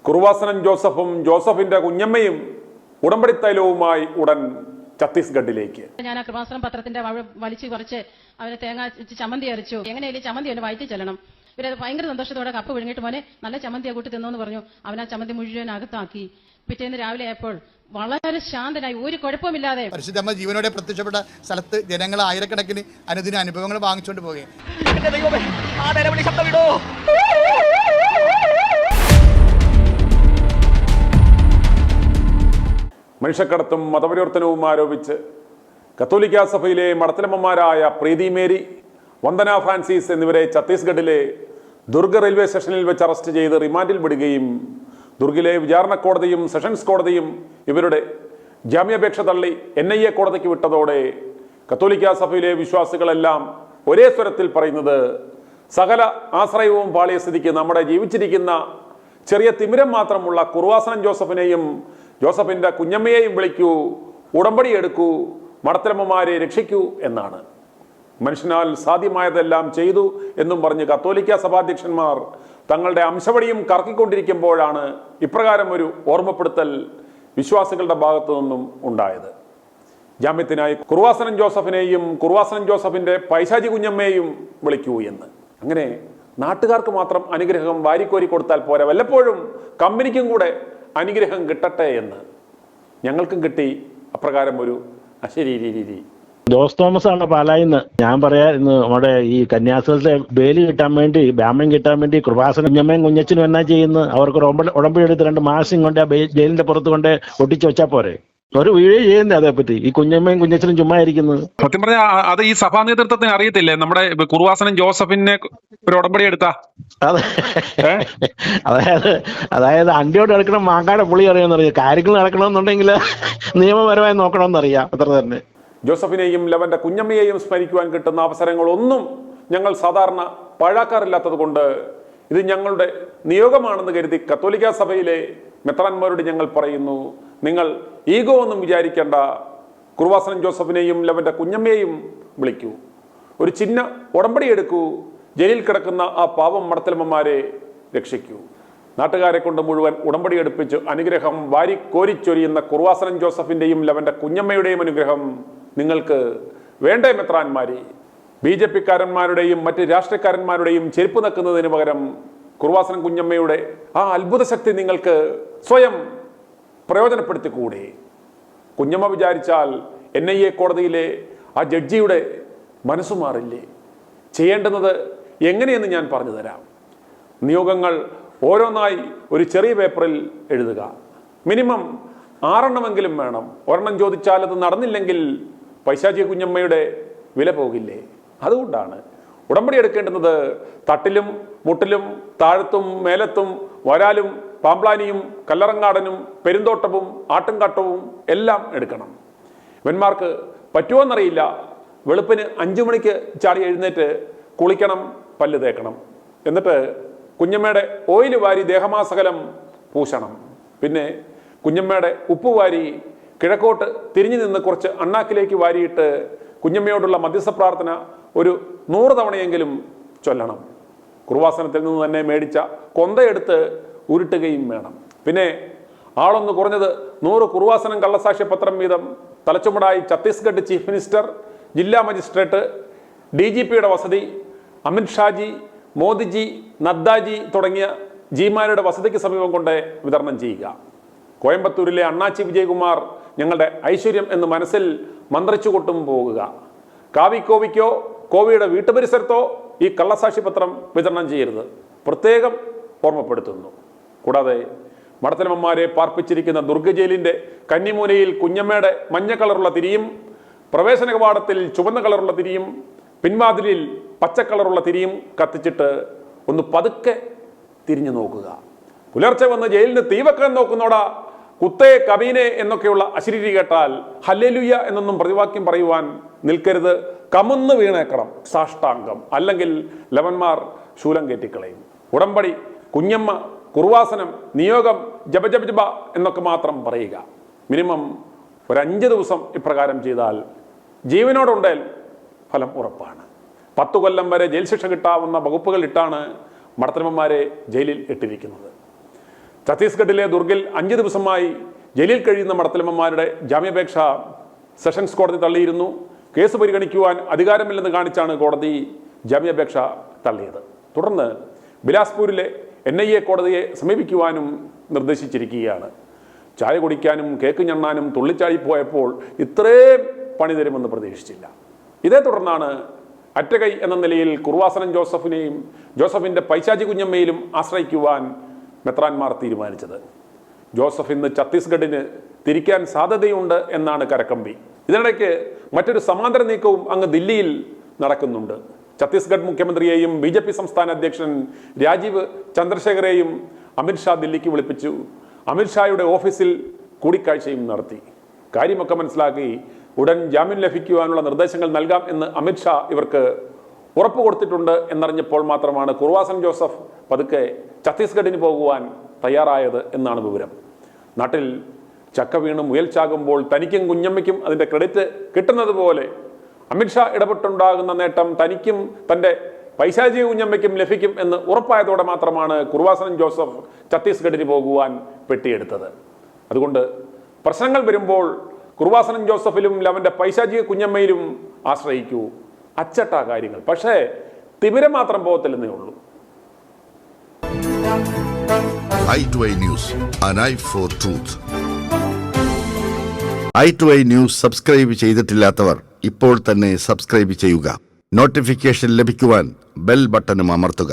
കുറുവാസനൻ ജോസഫും ജോസഫിന്റെ കുഞ്ഞമ്മയും ഉടമ്പടി തൈലവുമായി ഉടൻ ഛത്തീസ്ഗഡിലേക്ക്. ഞാൻ ആ കൃപാസനം പത്രത്തിന്റെ വലിച്ചു കുറച്ച് അവരെ തേങ്ങ ചമ്മന്തി അരച്ചു. എങ്ങനെയായാലും ചമ്മന്തി അവന് വയറ്റി ചെല്ലണം. ഇവരത് ഭയങ്കര സന്തോഷത്തോടെ കപ്പ് വിഴുങ്ങിട്ട് മോനെ നല്ല ചമ്മന്തിയെ കൂട്ടി തിന്നോന്ന് പറഞ്ഞു. അവൻ ആ ചമ്മന്തി മുഴുവൻ അകത്താക്കി. പിറ്റേന്ന് രാവിലെ ആയപ്പോൾ വളരെ ശാന്തനായി, ഒരു കുഴപ്പമില്ലാതെ പരിശുദ്ധമ്മ ജീവനോടെ പ്രത്യക്ഷപ്പെട്ട സ്ഥലത്ത് ജനങ്ങൾ ആയിരക്കണക്കിന് അനുദിന അനുഭവങ്ങൾ വാങ്ങിച്ചുകൊണ്ട് പോകുകയും മനുഷ്യക്കടത്തും മതപരിവർത്തനവും ആരോപിച്ച് കത്തോലിക്ക സഭയിലെ മടത്തലമ്മമാരായ പ്രീതി മേരി, വന്ദന ഫ്രാൻസിസ് എന്നിവരെ ഛത്തീസ്ഗഡിലെ ദുർഗ് റെയിൽവേ സ്റ്റേഷനിൽ വെച്ച് അറസ്റ്റ് ചെയ്ത് റിമാൻഡിൽ വിടുകയും ദുർഗിലെ വിചാരണ കോടതിയും സെഷൻസ് കോടതിയും ഇവരുടെ ജാമ്യാപേക്ഷ തള്ളി NIA കോടതിക്ക് വിട്ടതോടെ കത്തോലിക്ക സഭയിലെ വിശ്വാസികളെല്ലാം ഒരേ സ്വരത്തിൽ പറയുന്നത്, സകല ആശ്രയവും പാളിയ സ്ഥിതിക്ക് നമ്മുടെ ജീവിച്ചിരിക്കുന്ന ചെറിയ തിമിരം മാത്രമുള്ള കുറുവാസനൻ ജോസഫിനെയും ജോസഫിന്റെ കുഞ്ഞമ്മയെയും വിളിക്കൂ, ഉടമ്പടി എടുക്കൂ, മടത്തലമ്മമാരെ രക്ഷിക്കൂ എന്നാണ്. മനുഷ്യനാൽ സാധ്യമായതെല്ലാം ചെയ്തു എന്നും പറഞ്ഞ് കത്തോലിക്ക സഭാധ്യക്ഷന്മാർ തങ്ങളുടെ അംശവടിയും കറക്കിക്കൊണ്ടിരിക്കുമ്പോഴാണ് ഇപ്രകാരം ഒരു ഓർമ്മപ്പെടുത്തൽ വിശ്വാസികളുടെ ഭാഗത്തു നിന്നും ഉണ്ടായത്. ജാമ്യത്തിനായി കുറുവാസനൻ ജോസഫിനെയും കുറുവാസനൻ ജോസഫിന്റെ പൈശാചി കുഞ്ഞമ്മയെയും വിളിക്കൂ എന്ന്. അങ്ങനെ നാട്ടുകാർക്ക് മാത്രം അനുഗ്രഹം വാരിക്കോരി കൊടുത്താൽ പോരാ, വല്ലപ്പോഴും കമ്പനിക്കും കൂടെ അനുഗ്രഹം കിട്ടട്ടെ എന്ന്. ഞങ്ങൾക്കും കിട്ടി അപ്രകാരം ഒരു അശരീരി. ജോസ് തോമസ് ആണ് പാലായിന്ന്. ഞാൻ പറയാ, ഇന്ന് നമ്മുടെ ഈ കന്യാസ്ത്രീകളുടെ ബേലി കിട്ടാൻ വേണ്ടി, ജാമ്യം കിട്ടാൻ വേണ്ടി കൃപാസന കുഞ്ഞമ്മയും കുഞ്ഞച്ചനും എന്നാ ചെയ്യുന്നു? അവർക്ക് ഉടമ്പടി എടുത്ത് 2 മാസം കൊണ്ട് ആ ജയിലിന്റെ പുറത്ത് കൊണ്ട് ഒട്ടിച്ചു വെച്ചാൽ പോരെ? ഒരു വീഴേ ചെയ്യുന്നേ അതേപ്പറ്റി. ഈ കുഞ്ഞമ്മയും കുഞ്ഞച്ചനും ചുമ്മാ ഇരിക്കുന്നത്. സത്യം പറഞ്ഞാൽ അത് ഈ സഭാ നേതൃത്വത്തിന് അറിയത്തില്ലേ നമ്മുടെ കുറുവാസനൻ ജോസഫിനെ ഒരു ഉടമ്പടി എടുത്താ? അതായത് അണ്ടിയോട് എടുക്കണം മാങ്കാടെ പുളി അറിയാമെന്ന് അറിയാം. കാര്യങ്ങൾ നടക്കണമെന്നുണ്ടെങ്കിൽ നിയമപരമായി നോക്കണമെന്നറിയാം, അത്ര തന്നെ. ജോസഫിനെയും ലവന്റെ കുഞ്ഞമ്മയെയും സ്മരിക്കുവാൻ കിട്ടുന്ന അവസരങ്ങളൊന്നും ഞങ്ങൾ സാധാരണ പാഴാക്കാറില്ലാത്തത് കൊണ്ട് ഇത് ഞങ്ങളുടെ നിയോഗമാണെന്ന് കരുതി കത്തോലിക്ക സഭയിലെ മെത്രാന്മാരോട് ഞങ്ങൾ പറയുന്നു, നിങ്ങൾ ഈഗോ ഒന്നും വിചാരിക്കേണ്ട, കുറുവാസനൻ ജോസഫിനെയും ലവന്റെ കുഞ്ഞമ്മയെയും വിളിക്കൂ, ഒരു ചിഹ്ന ഉടമ്പടി എടുക്കൂ, ജയിലിൽ കിടക്കുന്ന ആ പാവം മടത്തലമ്മമാരെ രക്ഷിക്കൂ. നാട്ടുകാരെ കൊണ്ട് മുഴുവൻ ഉടമ്പടി എടുപ്പിച്ച് അനുഗ്രഹം വാരി കോരിച്ചൊരിയുന്ന കുറുവാസനൻ ജോസഫിന്റെയും ലവന്റെ കുഞ്ഞമ്മയുടെയും അനുഗ്രഹം നിങ്ങൾക്ക് വേണ്ടേ മെത്രാന്മാരെ? BJP-കാരന്മാരുടെയും മറ്റ് രാഷ്ട്രീയക്കാരന്മാരുടെയും ചെരുപ്പ് നക്കുന്നതിന് പകരം കുറുവാസനൻ കുഞ്ഞമ്മയുടെ ആ അത്ഭുത ശക്തി നിങ്ങൾക്ക് സ്വയം പ്രയോജനപ്പെടുത്തിക്കൂടെ? കുഞ്ഞമ്മ വിചാരിച്ചാൽ NIA കോടതിയിലെ ആ ജഡ്ജിയുടെ മനസ്സു മാറില്ലേ? ചെയ്യേണ്ടുന്നത് എങ്ങനെയെന്ന് ഞാൻ പറഞ്ഞു തരാം. നിയോഗങ്ങൾ ഓരോന്നായി ഒരു ചെറിയ പേപ്പറിൽ എഴുതുക. മിനിമം 6 എണ്ണമെങ്കിലും വേണം. ഒരെണ്ണം ചോദിച്ചാൽ അത് നടന്നില്ലെങ്കിൽ പൈശാചി കുഞ്ഞമ്മയുടെ വില പോകില്ലേ? അതുകൊണ്ടാണ് ഉടമ്പടി എടുക്കേണ്ടുന്നത് തട്ടിലും മുട്ടിലും താഴത്തും മേലത്തും വരാലും പാമ്പ്ലാനിയും കല്ലറങ്ങാടനും പെരുന്തോട്ടവും ആട്ടുംകാട്ടവും എല്ലാം എടുക്കണം. ഇവന്മാർക്ക് പറ്റുമോന്നറിയില്ല. വെളുപ്പിന് 5 മണിക്ക് ചാടി എഴുന്നേറ്റ് കുളിക്കണം, പല്ല് തേക്കണം, എന്നിട്ട് കുഞ്ഞമ്മയുടെ ഓയിൽ വാരി ദേഹമാസകലം പൂശണം. പിന്നെ കുഞ്ഞമ്മയുടെ ഉപ്പ് വാരി കിഴക്കോട്ട് തിരിഞ്ഞു നിന്ന് കുറച്ച് അണ്ണാക്കിലേക്ക് വാരിയിട്ട് കുഞ്ഞമ്മയോടുള്ള മധ്യസ്ഥ പ്രാർത്ഥന ഒരു 100 തവണയെങ്കിലും ചൊല്ലണം. കുറുവാസനത്തിൽ നിന്ന് തന്നെ മേടിച്ച കൊന്തയെടുത്ത് ഉരുട്ടുകയും വേണം. പിന്നെ ആളൊന്ന് കുറഞ്ഞത് 100 കുറുവാസനം കള്ളസാക്ഷ്യ പത്രം വീതം തലച്ചുമടായി ഛത്തീസ്ഗഡ് ചീഫ് മിനിസ്റ്റർ, ജില്ലാ മജിസ്ട്രേറ്റ്, DGP-യുടെ വസതി, അമിത് ഷാജി, മോദിജി, നദ്ദാജി തുടങ്ങിയ ജിമാരുടെ വസതിക്ക് സമീപം കൊണ്ട് വിതരണം ചെയ്യുക. കോയമ്പത്തൂരിലെ അണ്ണാച്ചി വിജയകുമാർ ഞങ്ങളുടെ ഐശ്വര്യം എന്ന് മനസ്സിൽ മന്ത്രിച്ചു കൊട്ടും പോകുക. കാവിക്കോവിക്കോ കോവിയുടെ വീട്ടുപരിസരത്തോ ഈ കള്ളസാക്ഷി പത്രം വിതരണം ചെയ്യരുത്, പ്രത്യേകം ഓർമ്മപ്പെടുത്തുന്നു. കൂടാതെ മടത്തലമ്മമാരെ പാർപ്പിച്ചിരിക്കുന്ന ദുർഗ ജയിലിന്റെ കന്നിമൂലയിൽ കുഞ്ഞമ്മയുടെ മഞ്ഞ കളറുള്ള തിരിയും, പ്രവേശന കവാടത്തിൽ ചുവന്ന കളറുള്ള തിരിയും, പിൻവാതിലിൽ പച്ച കളറുള്ള തിരിയും കത്തിച്ചിട്ട് ഒന്ന് പതുക്കെ തിരിഞ്ഞു നോക്കുക. പുലർച്ചെ വന്ന് ജയിലിന് തീ വെക്കാൻ നോക്കുന്നോടാ, കുത്തേ കബീനെ എന്നൊക്കെയുള്ള അശരീരി കേട്ടാൽ ഹല്ലേലൂയ എന്നൊന്നും പ്രതിവാക്യം പറയുവാൻ നിൽക്കരുത്. കമുന്ന് വീണേക്കണം സാഷ്ടാംഗം, അല്ലെങ്കിൽ ലവന്മാർ ശൂലം കയറ്റിക്കളയും. ഉടമ്പടി, കുഞ്ഞമ്മ, കുറുവാസനം, നിയോഗം, ജപ എന്നൊക്കെ മാത്രം പറയുക. മിനിമം ഒരു 5 ദിവസം ഇപ്രകാരം ചെയ്താൽ ജീവനോടുണ്ടേൽ ഫലം ഉറപ്പാണ്. 10 കൊല്ലം വരെ ജയിൽ ശിക്ഷ കിട്ടാവുന്ന വകുപ്പുകൾ ഇട്ടാണ് മടത്തലമ്മമാരെ ജയിലിൽ ഇട്ടിരിക്കുന്നത്. ഛത്തീസ്ഗഡിലെ ദുർഗിൽ 5 ദിവസമായി ജയിലിൽ കഴിയുന്ന മടത്തലമ്മമാരുടെ ജാമ്യാപേക്ഷ സെഷൻസ് കോടതി തള്ളിയിരുന്നു. കേസ് പരിഗണിക്കുവാൻ അധികാരമില്ലെന്ന് കാണിച്ചാണ് കോടതി ജാമ്യാപേക്ഷ തള്ളിയത്. തുടർന്ന് ബിലാസ്പൂരിലെ NIA കോടതിയെ സമീപിക്കുവാനും നിർദ്ദേശിച്ചിരിക്കുകയാണ്. ചായ കുടിക്കാനും കേക്ക് ഞണ്ണാനും തുള്ളിച്ചാടിപ്പോയപ്പോൾ ഇത്രയും പണി തരുമെന്ന് പ്രതീക്ഷിച്ചില്ല. ഇതേ തുടർന്നാണ് അറ്റകൈ എന്ന നിലയിൽ കുർവാസനം ജോസഫിനെയും ജോസഫിൻ്റെ പൈശാചി കുഞ്ഞമ്മയിലും ആശ്രയിക്കുവാൻ മെത്രാൻമാർ തീരുമാനിച്ചത്. ജോസഫ് ഇന്ന് ഛത്തീസ്ഗഡിന് തിരിക്കാൻ സാധ്യതയുണ്ട് എന്നാണ് കരക്കമ്പി. ഇതിനിടയ്ക്ക് മറ്റൊരു സമാന്തര നീക്കവും അങ്ങ് ദില്ലിയിൽ നടക്കുന്നുണ്ട്. ഛത്തീസ്ഗഡ് മുഖ്യമന്ത്രിയെയും BJP സംസ്ഥാന അധ്യക്ഷൻ രാജീവ് ചന്ദ്രശേഖരെയും അമിത്ഷാ ദില്ലിക്ക് വിളിപ്പിച്ചു. അമിത്ഷായുടെ ഓഫീസിൽ കൂടിക്കാഴ്ചയും നടത്തി. കാര്യമൊക്കെ മനസ്സിലാക്കി ഉടൻ ജാമ്യം ലഭിക്കുവാനുള്ള നിർദ്ദേശങ്ങൾ നൽകാം എന്ന് അമിത്ഷാ ഇവർക്ക് ഉറപ്പ് കൊടുത്തിട്ടുണ്ട് എന്നറിഞ്ഞപ്പോൾ മാത്രമാണ് കുർവാസനം ജോസഫ് പതുക്കെ ഛത്തീസ്ഗഡിന് പോകുവാൻ തയ്യാറായത് എന്നാണ് വിവരം. നാട്ടിൽ ചക്ക വീണ് മുയൽ ചാകുമ്പോൾ തനിക്കും കുഞ്ഞമ്മയ്ക്കും അതിൻ്റെ ക്രെഡിറ്റ് കിട്ടുന്നത് പോലെ അമിത്ഷാ ഇടപെട്ടുണ്ടാകുന്ന നേട്ടം തനിക്കും തൻ്റെ പൈശാചി കുഞ്ഞമ്മയ്ക്കും ലഭിക്കും എന്ന് ഉറപ്പായതോടെ മാത്രമാണ് കുർവാസനം ജോസഫ് ഛത്തീസ്ഗഡിന് പോകുവാൻ പെട്ടിയെടുത്തത്. അതുകൊണ്ട് പ്രശ്നങ്ങൾ വരുമ്പോൾ കുർവാസനം ജോസഫിലും അവൻ്റെ പൈശാചി കുഞ്ഞമ്മയിലും ആശ്രയിക്കൂ. അച്ചട്ടാ കാര്യങ്ങൾ. പക്ഷേ തിമിരം മാത്രം പോകത്തില്ലെന്നേ ഉള്ളൂ. i2i News, an eye for truth. i2i News subscribe ചെയ്തിട്ടില്ലാത്തവർ ഇപ്പോൾ തന്നെ സബ്സ്ക്രൈബ് ചെയ്യുക. നോട്ടിഫിക്കേഷൻ ലഭിക്കുവാൻ ബെൽ ബട്ടണും അമർത്തുക.